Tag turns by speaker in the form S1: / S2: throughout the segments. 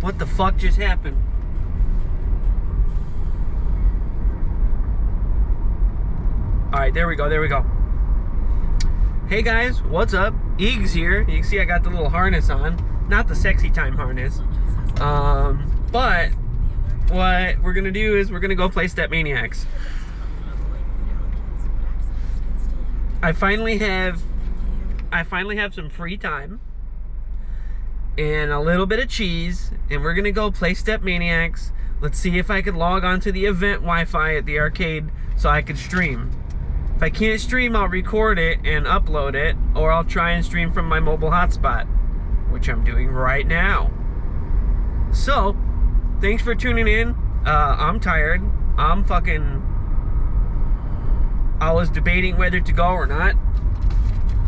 S1: What the fuck just happened? Alright, there we go. Hey guys, what's up? Eags here. You can see I got the little harness on. Not the sexy time harness. But what we're gonna do is we're gonna go play Step Maniacs. I finally have some free time and a little bit of cheese, and we're gonna go play Step Maniacs. Let's see if I could log onto the event Wi-Fi at the arcade so I could stream. If I can't stream, I'll record it and upload it, or I'll try and stream from my mobile hotspot, which I'm doing right now. So, thanks for tuning in. I'm tired. I was debating whether to go or not.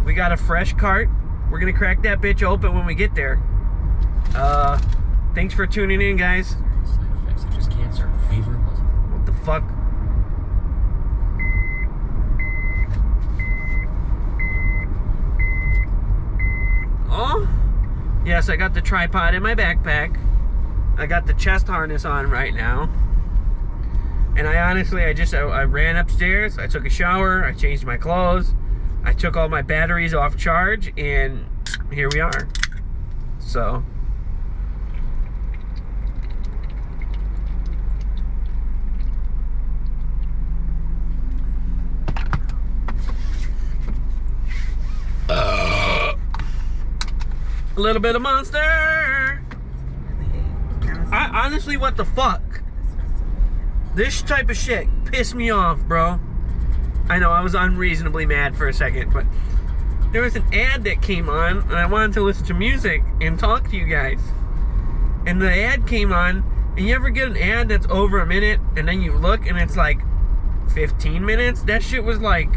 S1: We got a fresh cart. We're gonna crack that bitch open when we get there. Thanks for tuning in, guys.
S2: Side effects such as cancer, fever.
S1: What the fuck? Oh, yes, I got the tripod in my backpack. I got the chest harness on right now. And I ran upstairs, I took a shower, I changed my clothes, I took all my batteries off charge, and here we are. So, a little bit of Monster. Honestly, what the fuck? This type of shit pissed me off, bro. I know I was unreasonably mad for a second, but there was an ad that came on, and I wanted to listen to music and talk to you guys. And the ad came on, and you ever get an ad that's over a minute, and then you look, and it's like 15 minutes? That shit was like,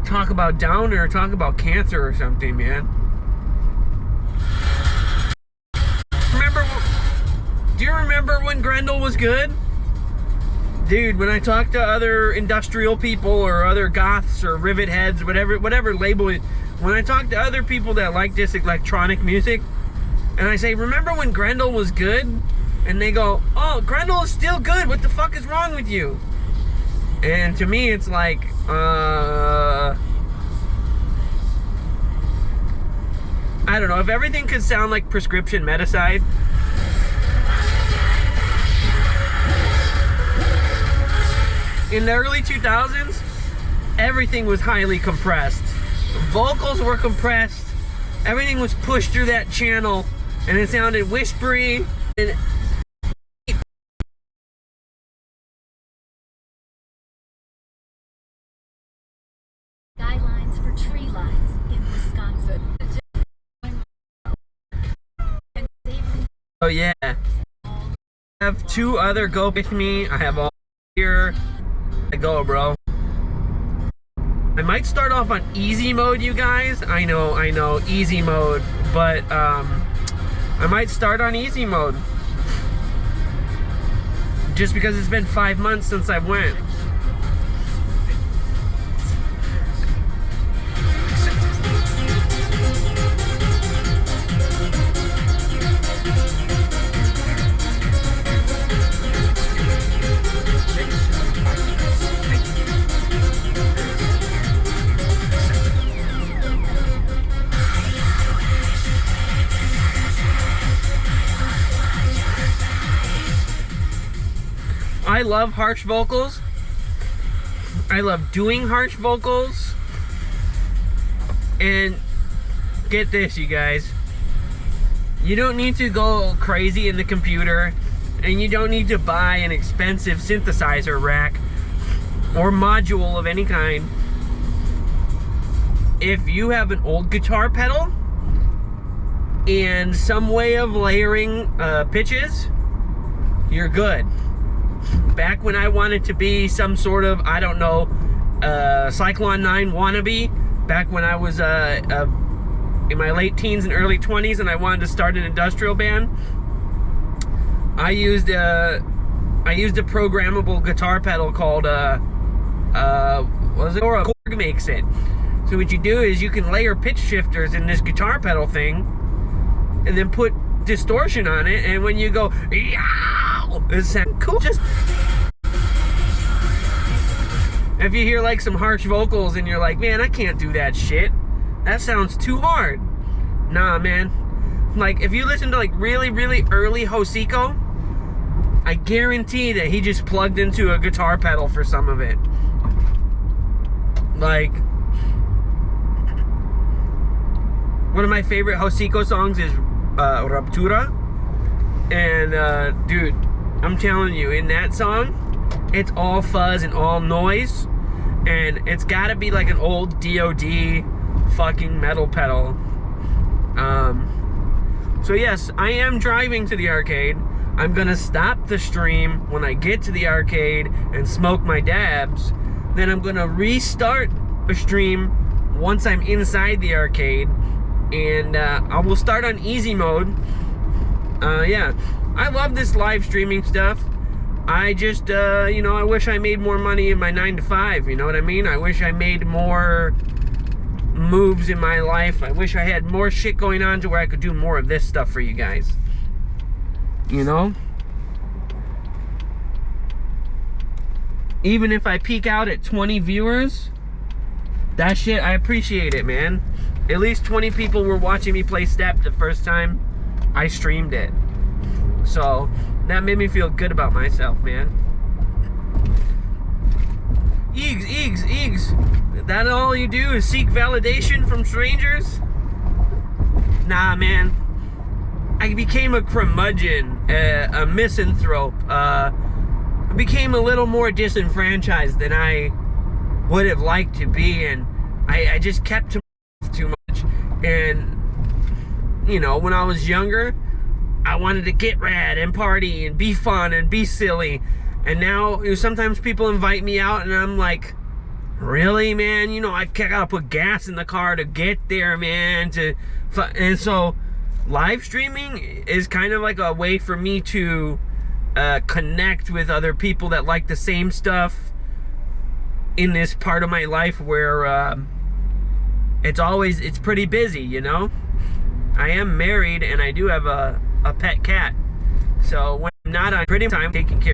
S1: talk about downer, talk about cancer or something, man. Do you remember when Grendel was good? Dude, when I talk to other industrial people or other goths or rivet heads, whatever label it, when I talk to other people that like this electronic music, and I say, remember when Grendel was good? And they go, oh, Grendel is still good. What the fuck is wrong with you? And to me, it's like, I don't know. If everything could sound like prescription Medicide, in the early 2000s, everything was highly compressed. Vocals were compressed. Everything was pushed through that channel, and it sounded whispery. And
S3: guidelines for tree lines in Wisconsin.
S1: oh yeah, I have two other go with me. I have all here. I go, bro. I might start off on easy mode, you guys. I know, easy mode, but I might start on easy mode just because it's been 5 months since I went. I love harsh vocals. I love doing harsh vocals. And get this, you guys. You don't need to go crazy in the computer, and you don't need to buy an expensive synthesizer rack or module of any kind. If you have an old guitar pedal and some way of layering pitches, you're good. Back when I wanted to be some sort of, I don't know, Cyclone 9 wannabe, back when I was in my late teens and early 20s and I wanted to start an industrial band, I used a programmable guitar pedal called, what was it? Or Korg makes it. So what you do is you can layer pitch shifters in this guitar pedal thing and then put distortion on it, and when you go, yow, it sounds cool. Just if you hear like some harsh vocals and you're like, man, I can't do that shit. That sounds too hard. Nah, man. Like, if you listen to like really, really early Hocico, I guarantee that he just plugged into a guitar pedal for some of it. Like, one of my favorite Hocico songs is Ruptura. And dude, I'm telling you, in that song, it's all fuzz and all noise, and it's gotta be like an old DOD fucking metal pedal. So yes, I am driving to the arcade. I'm gonna stop the stream when I get to the arcade and smoke my dabs. Then I'm gonna restart a stream once I'm inside the arcade, and I will start on easy mode. Yeah, I love this live streaming stuff. I just, you know, I wish I made more money in my 9 to 5, you know what I mean? I wish I made more moves in my life. I wish I had more shit going on to where I could do more of this stuff for you guys. You know? Even if I peak out at 20 viewers, that shit, I appreciate it, man. At least 20 people were watching me play Step the first time I streamed it. So, that made me feel good about myself, man. Eags. That all you do is seek validation from strangers? Nah, man. I became a curmudgeon, a misanthrope. I became a little more disenfranchised than I would have liked to be, and I just kept to myself too much. And, you know, when I was younger, I wanted to get rad and party and be fun and be silly. And now, you know, sometimes people invite me out and I'm like, really, man? You know, I gotta put gas in the car to get there, man. And so, live streaming is kind of like a way for me to connect with other people that like the same stuff in this part of my life where it's pretty busy, you know? I am married and I do have a pet cat. So when I'm not on pretty time taking care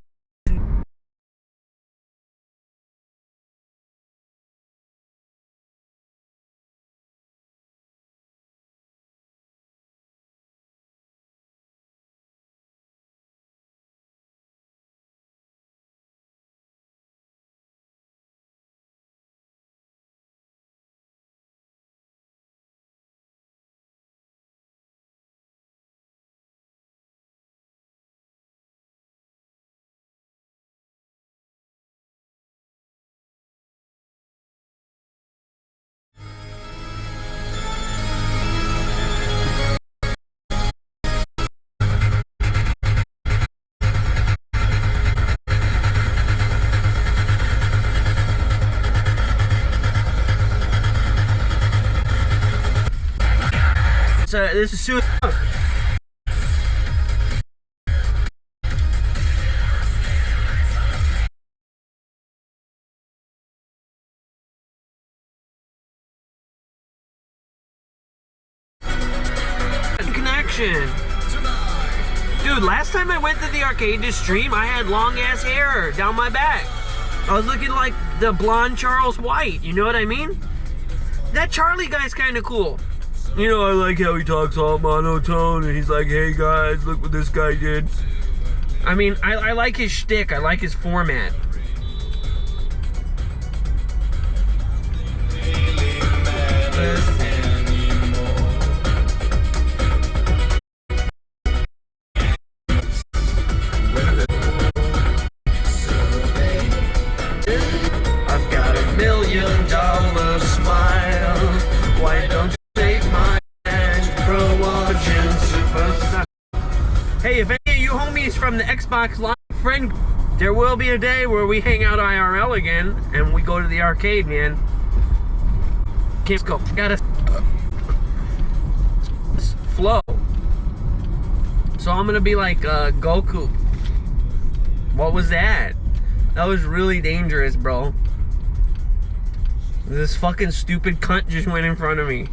S1: this is suicide. Connection. Dude, last time I went to the arcade to stream, I had long ass hair down my back. I was looking like the blonde Charles White, you know what I mean? That Charlie guy's kind of cool. You know, I like how he talks all monotone and he's like, hey guys, look what this guy did. I mean, I like his shtick, I like his format. I've got $1 million smile. Why don't you take my Hey, if any of you homies from the Xbox Live friend, there will be a day where we hang out IRL again and we go to the arcade, man. Can't go. Gotta flow. So I'm gonna be like Goku. What was that? That was really dangerous, bro. This fucking stupid cunt just went in front of me.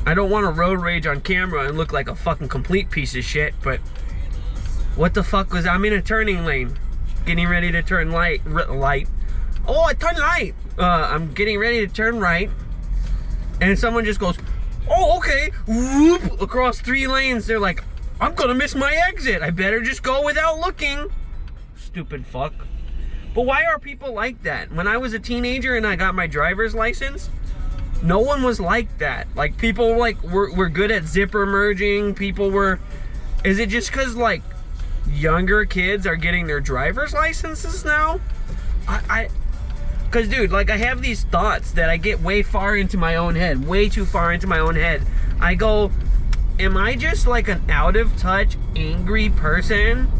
S1: I don't want to road rage on camera and look like a fucking complete piece of shit, but what the fuck was... I'm in a turning lane. Getting ready to turn light. Oh, I turned light. I'm getting ready to turn right. And someone just goes, oh, okay. Whoop, across 3 lanes. They're like, I'm gonna miss my exit. I better just go without looking. Stupid fuck. But why are people like that? When I was a teenager and I got my driver's license, no one was like that. Like, people like were good at zipper merging. People were... Is it just because, like, younger kids are getting their driver's licenses now? Because, dude, like, I have these thoughts that I get way far into my own head. Way too far into my own head. I go, am I just, like, an out-of-touch, angry person?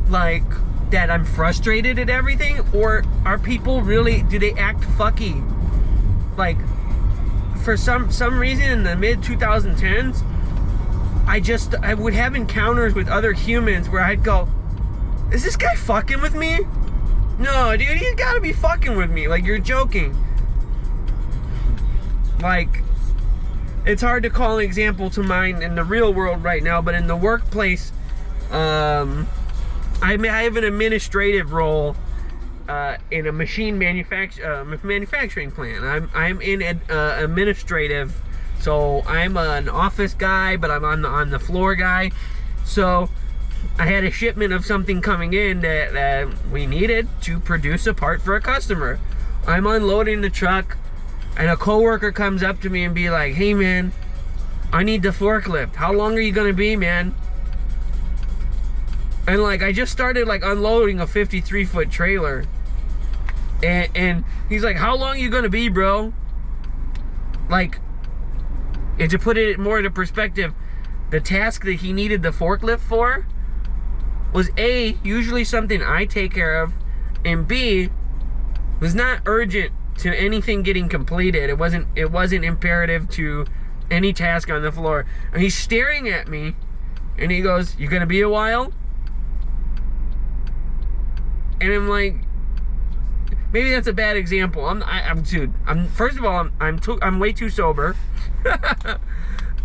S1: Like, that I'm frustrated at everything? Or are people really... Do they act fucky? Like, for some reason in the mid-2010s, I would have encounters with other humans where I'd go, is this guy fucking with me? No, dude, he's gotta be fucking with me. Like, you're joking. Like, it's hard to call an example to mind in the real world right now, but in the workplace, I have an administrative role in a machine manufacturing plant. I'm in administrative, so I'm an office guy, but I'm on the floor guy. So I had a shipment of something coming in that we needed to produce a part for a customer. I'm unloading the truck, and a coworker comes up to me and be like, hey man, I need the forklift. How long are you gonna be, man? And like, I just started like unloading a 53-foot trailer. And he's like, how long are you gonna be, bro? Like, and to put it more into perspective, the task that he needed the forklift for was A, usually something I take care of, and B, was not urgent to anything getting completed. It wasn't imperative to any task on the floor. And he's staring at me, and he goes, you gonna be a while? And I'm like, maybe that's a bad example. Dude, first of all, I'm way too sober.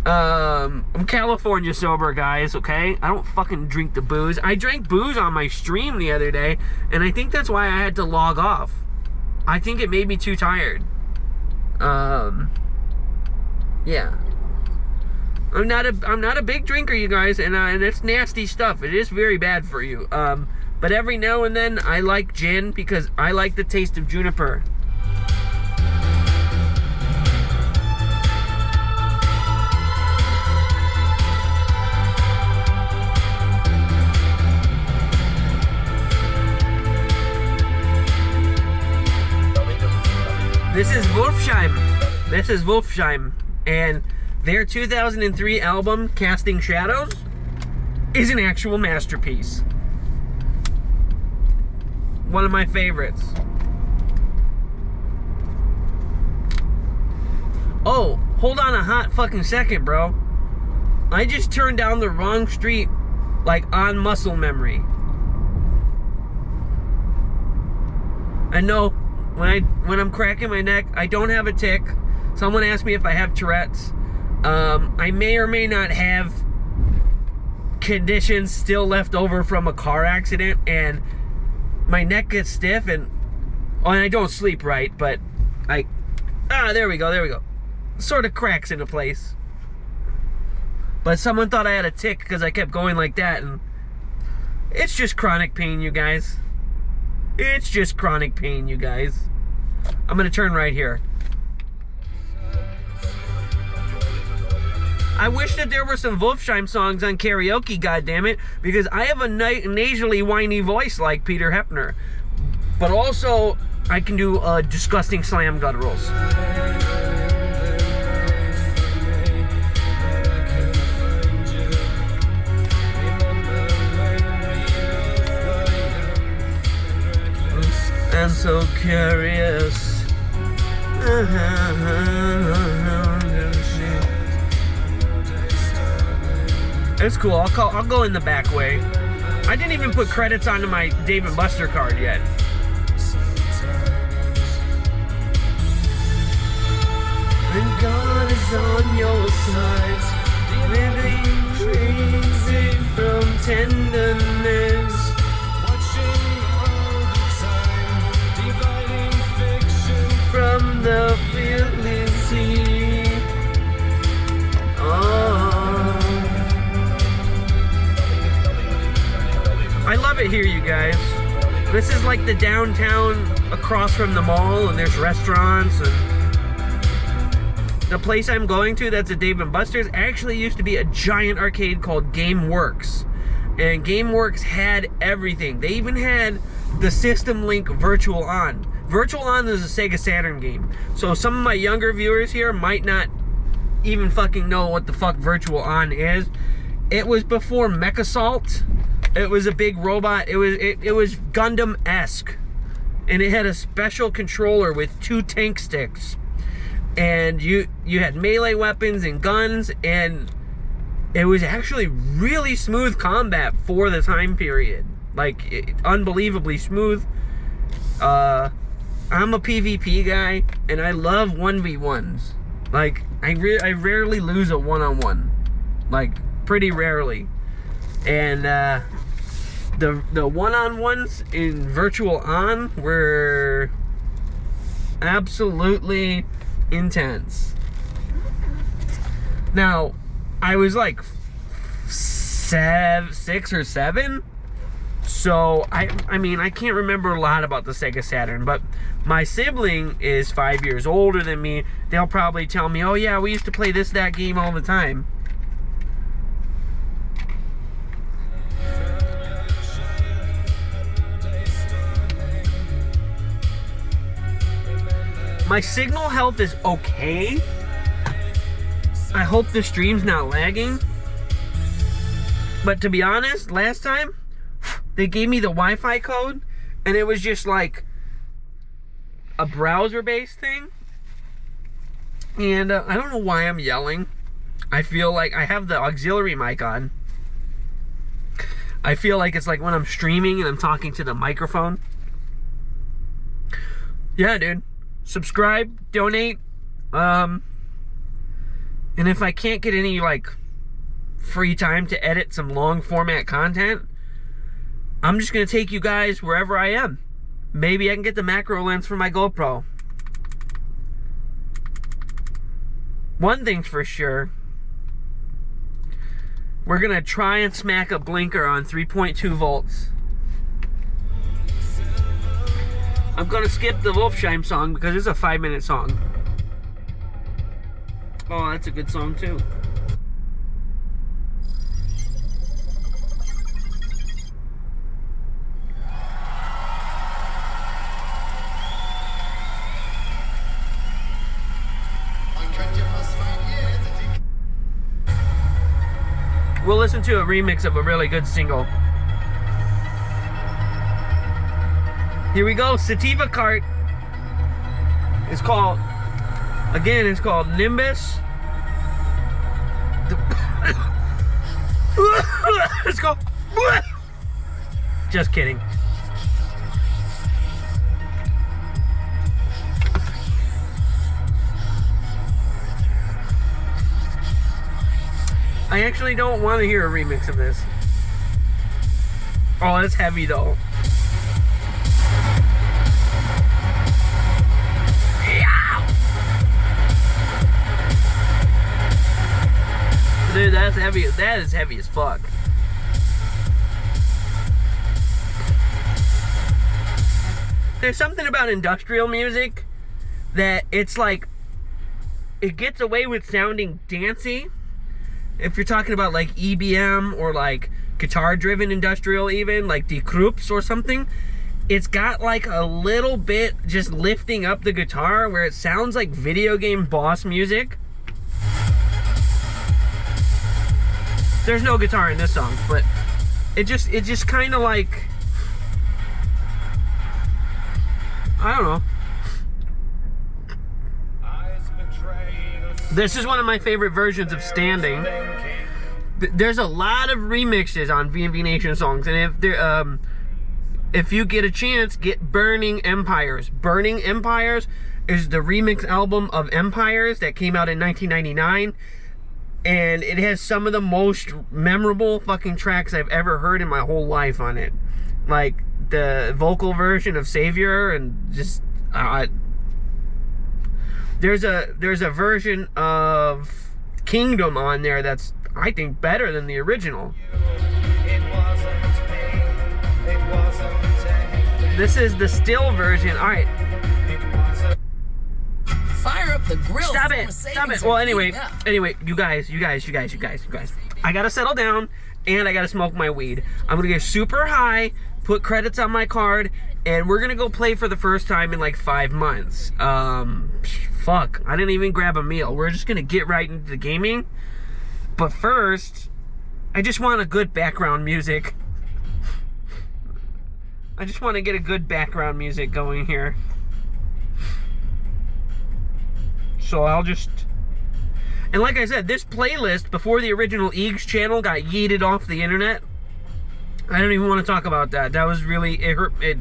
S1: I'm California sober, guys, okay? I don't fucking drink the booze. I drank booze on my stream the other day, and I think that's why I had to log off. I think it made me too tired. Yeah. I'm not a big drinker, you guys, and it's nasty stuff. It is very bad for you. But every now and then, I like gin because I like the taste of juniper. This is Wolfsheim. This is Wolfsheim. And their 2003 album, Casting Shadows, is an actual masterpiece. One of my favorites. Oh, hold on a hot fucking second, bro. I just turned down the wrong street, like on muscle memory. I know when I'm cracking my neck, I don't have a tic. Someone asked me if I have Tourette's. I may or may not have conditions still left over from a car accident, and my neck gets stiff, and I don't sleep right, but there we go. Sort of cracks into place. But someone thought I had a tic because I kept going like that, and it's just chronic pain, you guys. It's just chronic pain, you guys. I'm gonna turn right here. I wish that there were some Wolfsheim songs on karaoke, goddammit, because I have a nasally, whiny voice like Peter Hefner. But also, I can do disgusting slam gutturals. I'm so curious. It's cool. I'll go in the back way. I didn't even put credits onto my Dave & Buster card yet. is on your side, living crazy from tenderness. From the reality. Oh, I love it here, you guys. This is like the downtown across from the mall, and there's restaurants, and the place I'm going to, that's a Dave & Buster's, actually used to be a giant arcade called GameWorks. And GameWorks had everything. They even had the System Link Virtual On. Virtual On is a Sega Saturn game. So some of my younger viewers here might not even fucking know what the fuck Virtual On is. It was before MechAssault. It was a big robot. It was Gundam-esque. And it had a special controller with 2 tank sticks. And you had melee weapons and guns, and it was actually really smooth combat for the time period. Like, unbelievably smooth. I'm a PvP guy, and I love 1v1s. Like, I rarely lose a one-on-one. Like, pretty rarely. And the one-on-ones in Virtual On were absolutely intense. Now, I was like 6 or 7. So, I mean, I can't remember a lot about the Sega Saturn, but my sibling is 5 years older than me. They'll probably tell me, oh yeah, we used to play that game all the time. My signal health is okay. I hope the stream's not lagging. But to be honest, last time, they gave me the Wi-Fi code, and it was just like a browser-based thing. And I don't know why I'm yelling. I feel like I have the auxiliary mic on. I feel like it's like when I'm streaming and I'm talking to the microphone. Yeah, dude. Subscribe, donate. And if I can't get any like free time to edit some long format content, I'm just gonna take you guys wherever I am. Maybe I can get the macro lens for my GoPro. One thing's for sure, we're gonna try and smack a blinker on 3.2 volts. I'm gonna skip the Wolfsheim song because it's a 5-minute song. Oh, that's a good song too. We'll listen to a remix of a really good single. Here we go, Sativa Cart. It's called, again, it's called Nimbus. Let's go. Just kidding. I actually don't want to hear a remix of this. Oh, that's heavy though. Dude, that's heavy. That is heavy as fuck. There's something about industrial music that it's like, it gets away with sounding dancey. If you're talking about like EBM or like guitar-driven industrial, even like Die Krups or something, it's got like a little bit just lifting up the guitar where it sounds like video game boss music. There's no guitar in this song, but it just kind of like, I don't know. This is one of my favorite versions of Standing. There's a lot of remixes on VNV Nation songs, and if you get a chance, get Burning Empires. Burning Empires is the remix album of Empires that came out in 1999. And it has some of the most memorable fucking tracks I've ever heard in my whole life on it. Like the vocal version of Savior, and just there's a version of Kingdom on there that's, I think, better than the original. This is the still version. All right.
S4: Fire up the grill.
S1: Stop it. Stop it. Well, anyway, you guys. I gotta settle down, and I gotta smoke my weed. I'm gonna get super high, put credits on my card, and we're gonna go play for the first time in like 5 months. Fuck, I didn't even grab a meal. We're just gonna get right into the gaming. But first, I just want a good background music. I just want to get a good background music going here. So I'll just... And like I said, this playlist, before the original Eags channel got yeeted off the internet, I don't even want to talk about that. That was really... It hurt... I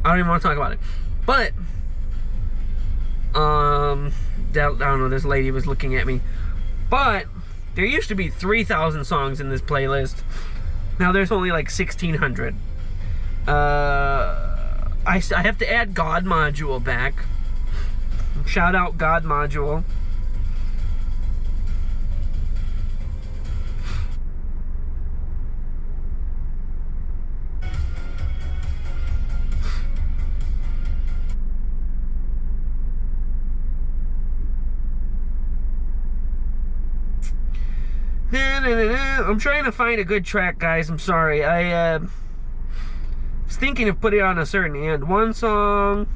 S1: don't even want to talk about it. But... I don't know, this lady was looking at me. But... There used to be 3,000 songs in this playlist. Now there's only like 1,600. I have to add God Module back. Shout out God Module. I'm trying to find a good track, guys. I'm sorry. I was thinking of putting it on a certain end. One song.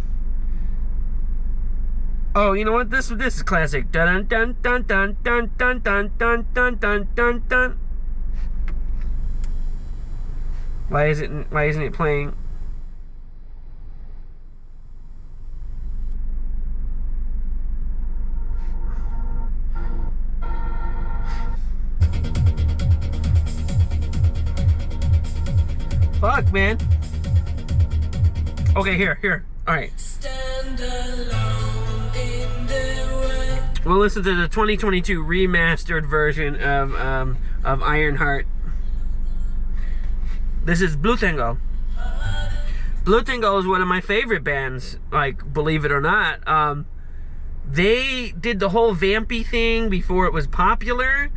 S1: Oh, you know what? This is classic. Dun dun dun dun dun dun dun dun dun dun dun dun. Why isn't it playing? Fuck, man. Okay, here. All right.
S4: Stand alone in the way.
S1: We'll listen to the 2022 remastered version of Ironheart. This is Blue Tango. Blue Tango is one of my favorite bands, like, believe it or not. They did the whole vampy thing before it was popular.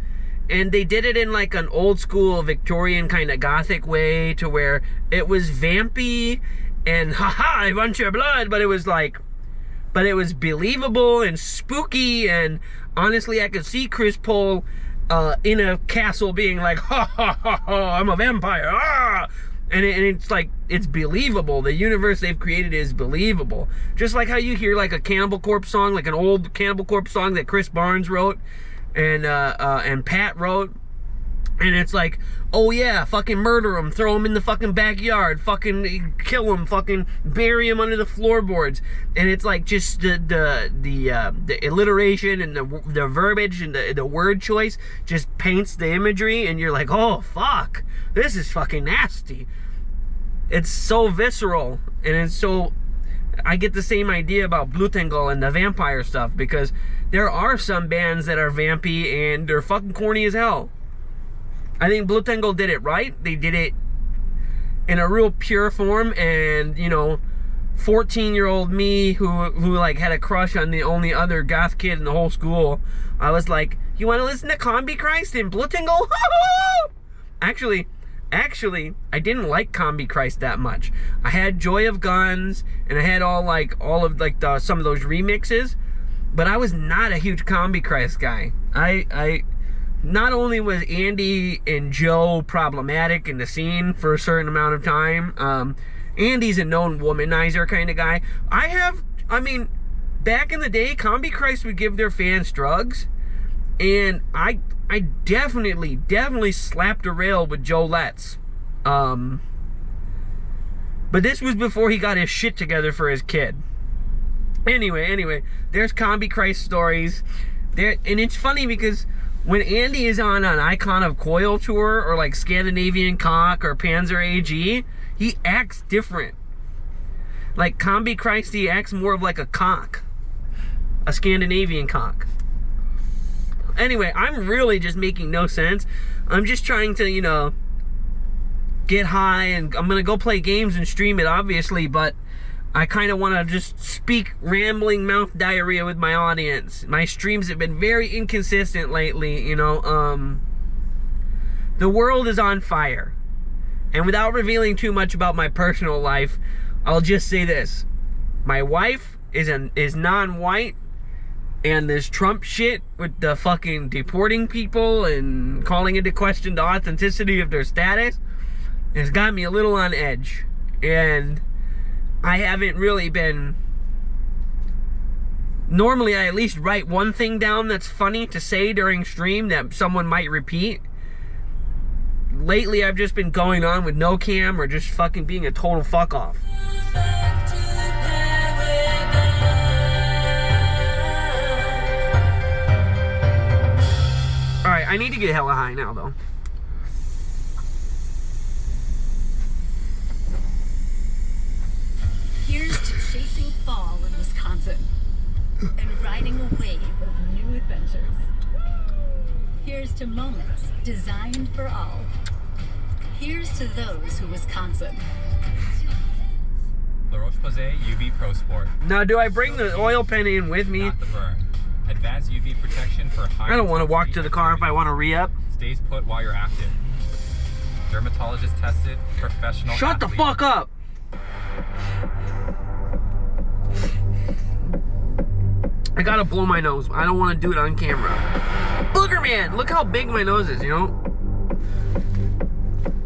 S1: And they did it in like an old school Victorian kind of gothic way, to where it was vampy and haha, I want your blood, but it was believable and spooky. And honestly, I could see Chris Paul in a castle being like, ha ha ha ha, I'm a vampire, ah! And it's like, it's believable. The universe they've created is believable. Just like how you hear like a Cannibal Corpse song, like an old Cannibal Corpse song that Chris Barnes wrote and Pat wrote, and it's like, oh yeah, fucking murder him, throw him in the fucking backyard, fucking kill him, fucking bury him under the floorboards. And it's like just the alliteration and the verbiage and the word choice just paints the imagery, and you're like, oh fuck, this is fucking nasty. It's so visceral, and it's so... I get the same idea about Blue Tango and the vampire stuff, because there are some bands that are vampy and they're fucking corny as hell. I think Blue Tango did it right. They did it in a real pure form, and, you know, 14-year-old me who like had a crush on the only other goth kid in the whole school, I was like, you want to listen to Combi Christ and Blue Tango? Actually, I didn't like Combi Christ that much. I had Joy of Guns, and I had all of some of those remixes, but I was not a huge Combi Christ guy. I not only was Andy and Joe problematic in the scene for a certain amount of time, Andy's a known womanizer kind of guy. I mean, back in the day, Combi Christ would give their fans drugs, and I definitely slapped a rail with Joe Letts. But this was before he got his shit together for his kid. Anyway, there's Combi Christ stories. And it's funny because when Andy is on an Icon of Coil tour, or like Scandinavian Cock or Panzer AG, he acts different. Like Combi Christ EX, more of like a cock. A Scandinavian cock. Anyway, I'm really just making no sense. I'm just trying to, you know, get high, and I'm gonna go play games and stream it, obviously, but I kind of want to just speak rambling mouth diarrhea with my audience. My streams have been very inconsistent lately, you know. The world is on fire. And without revealing too much about my personal life, I'll just say this. My wife is non-white, and this Trump shit with the fucking deporting people and calling into question the authenticity of their status has got me a little on edge. And I haven't really been... Normally, I at least write one thing down that's funny to say during stream that someone might repeat. Lately, I've just been going on with no cam or just fucking being a total fuck off. Alright, I need to get hella high now, though.
S3: Here's to chasing fall in Wisconsin and riding a wave of new adventures. Here's to moments designed for all. Here's to those who Wisconsin.
S2: La Roche-Posay UV Pro Sport.
S1: Now, do I bring the oil pen in with me?
S2: Not the burn. Advanced UV protection for high...
S1: I don't want to walk to the car if I want to re-up.
S2: Stays put while you're active. Dermatologist tested, professional
S1: Shut the
S2: athlete.
S1: fuck up! I gotta blow my nose. I don't want to do it on camera. Booger man! Look how big my nose is, you know?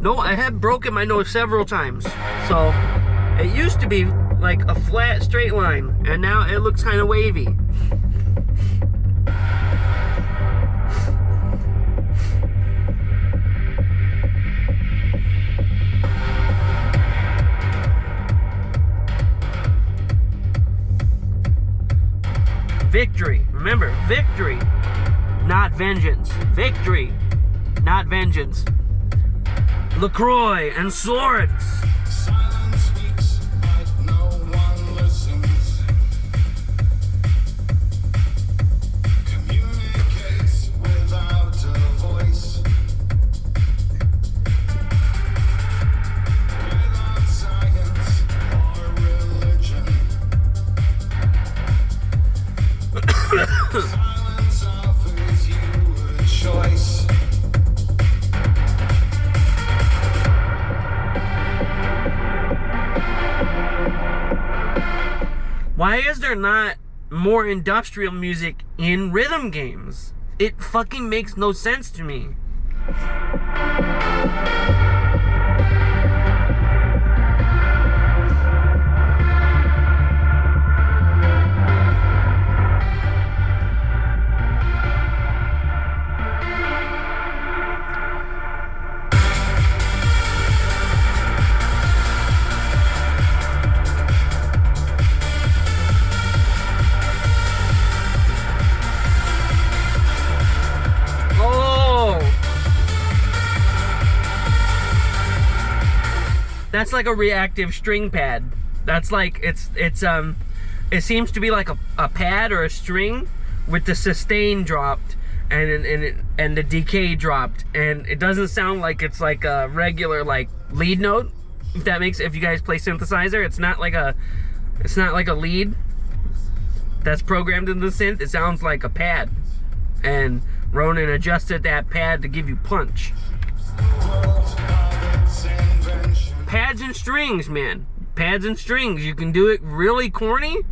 S1: No, I have broken my nose several times. So, it used to be like a flat, straight line. And now it looks kind of wavy. Victory. Remember, victory, not vengeance. Victory, not vengeance. LaCroix and swords.
S5: Silence speaks, but no one listens. Communicates without a voice. Without science or religion. Silence offers you a choice.
S1: Why is there not more industrial music in rhythm games? It fucking makes no sense to me. That's like a reactive string pad. That's like, it seems to be like a pad or a string with the sustain dropped and the decay dropped, and it doesn't sound like it's like a regular like lead note. If you guys play synthesizer, it's not like a lead that's programmed in the synth. It sounds like a pad, and Ronan adjusted that pad to give you punch. Pads and strings, man. Pads and strings. You can do it really corny,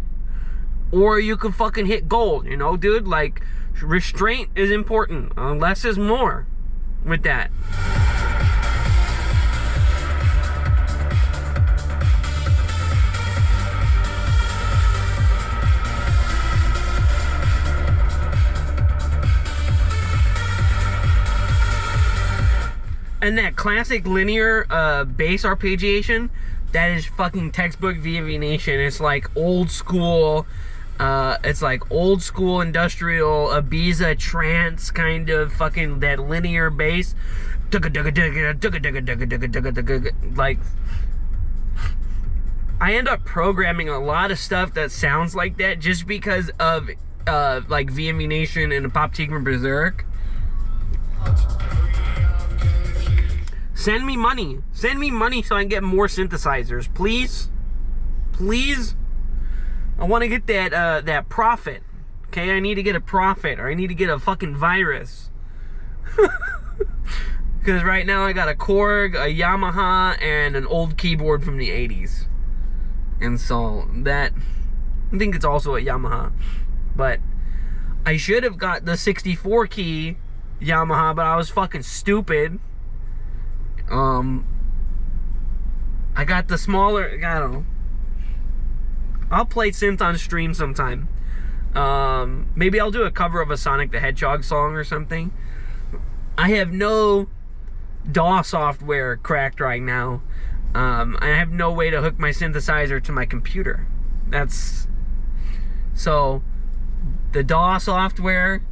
S1: or you can fucking hit gold, you know, dude? Like, restraint is important. Less is more with that. And that classic linear bass arpeggiation, that is fucking textbook VV Nation. It's like old school, industrial Ibiza trance kind of fucking, that linear bass. Like, I end up programming a lot of stuff that sounds like that just because of like VMV Nation and Pop Tigran Berserk. Send me money. Send me money so I can get more synthesizers, please. Please. I want to get that profit. Okay, I need to get a profit, or I need to get a fucking virus. Because right now I got a Korg, a Yamaha, and an old keyboard from the 80s. And so that, I think it's also a Yamaha. But I should have got the 64 key Yamaha, but I was fucking stupid. I got the smaller, I don't know. I'll play synth on stream sometime. Maybe I'll do a cover of a Sonic the Hedgehog song or something. I have no DAW software cracked right now. I have no way to hook my synthesizer to my computer. So the DAW software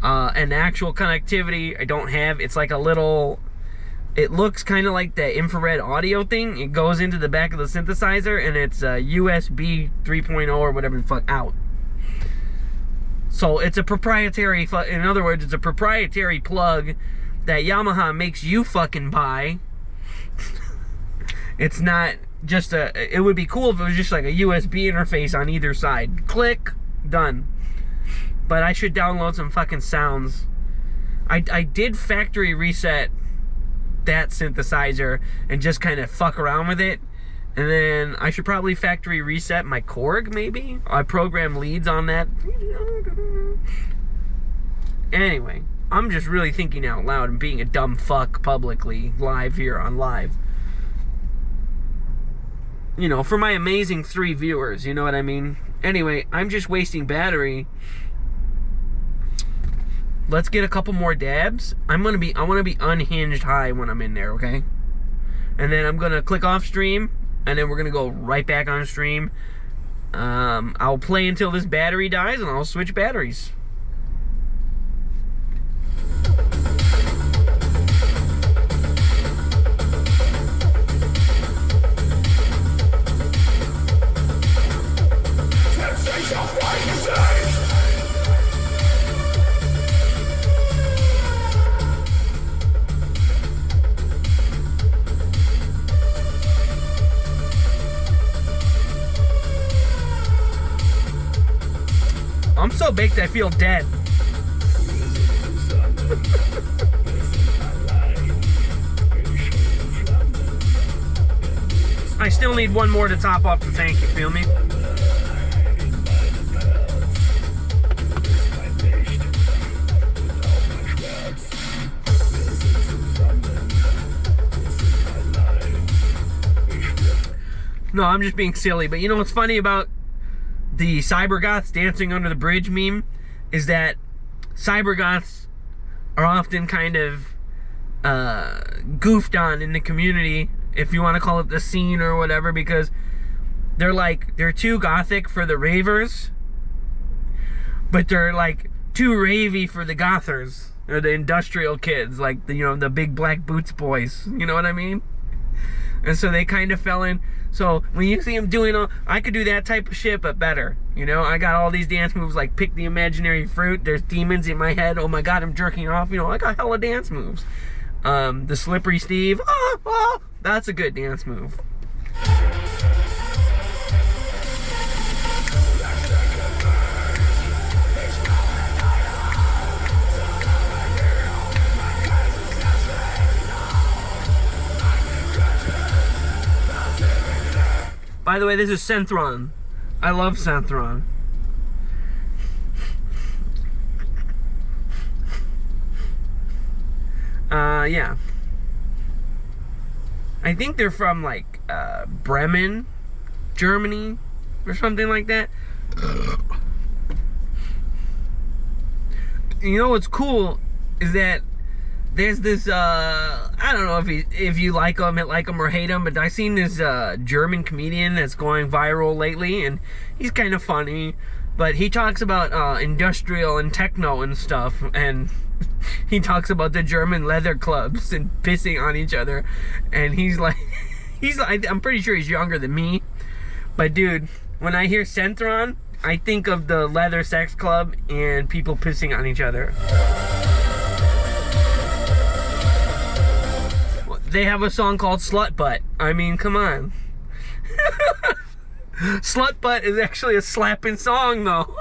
S1: and actual connectivity I don't have. It's like a little, it looks kind of like the infrared audio thing. It goes into the back of the synthesizer and it's USB 3.0 or whatever the fuck out. So it's a proprietary, in other words, it's a proprietary plug that Yamaha makes you fucking buy. It's not just it would be cool if it was just like a USB interface on either side. Click, done. But I should download some fucking sounds. I did factory reset that synthesizer and just kind of fuck around with it. And then I should probably factory reset my Korg, maybe? I program leads on that. Anyway, I'm just really thinking out loud and being a dumb fuck publicly, live here on live. You know, for my amazing 3 viewers, you know what I mean? Anyway, I'm just wasting battery. Let's get a couple more dabs. I want to be unhinged high when I'm in there, okay? And then I'm gonna click off stream, and then we're gonna go right back on stream. I'll play until this battery dies, and I'll switch batteries. I'm so baked I feel dead. I still need one more to top off the tank, you feel me? No, I'm just being silly, but you know what's funny about the cybergoths dancing under the bridge meme is that cybergoths are often kind of goofed on in the community, if you want to call it the scene or whatever, because they're too gothic for the ravers, but they're like too ravey for the gothers or the industrial kids, like the big black boots boys, you know what I mean? And so they kind of fell in. So when you see them doing I could do that type of shit, but better. You know, I got all these dance moves like pick the imaginary fruit. There's demons in my head. Oh my god, I'm jerking off. You know, I got hella dance moves. The slippery Steve. That's a good dance move. By the way, this is Synthron. I love Synthron. Yeah. I think they're from like Bremen, Germany, or something like that. You know what's cool is that there's this I don't know if you like him or hate him, but I seen this German comedian that's going viral lately, and he's kind of funny, but he talks about industrial and techno and stuff, and he talks about the German leather clubs and pissing on each other, and he's like I'm pretty sure he's younger than me, But dude, when I hear Centron, I think of the leather sex club and people pissing on each other. They have a song called Slut Butt. I mean, come on. Slut Butt is actually a slapping song, though.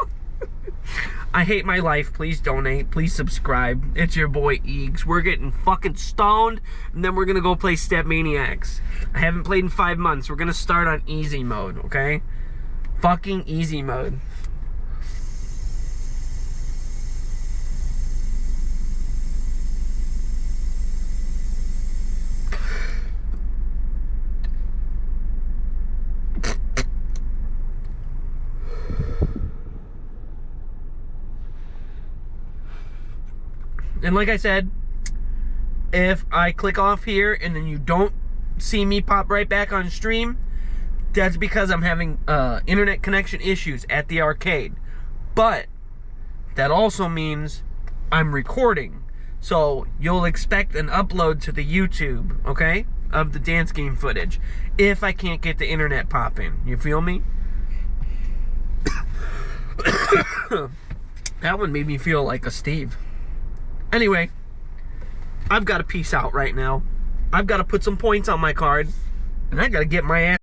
S1: I hate my life. Please donate. Please subscribe. It's your boy Eags. We're getting fucking stoned, and then we're gonna go play Step Maniacs. I haven't played in 5 months. We're gonna start on easy mode, okay? Fucking easy mode. And like I said, if I click off here and then you don't see me pop right back on stream, that's because I'm having internet connection issues at the arcade. But that also means I'm recording. So you'll expect an upload to the YouTube, okay, of the dance game footage if I can't get the internet popping. You feel me? That one made me feel like a Steve. Anyway, I've got to peace out right now. I've got to put some points on my card, and I got to get my ass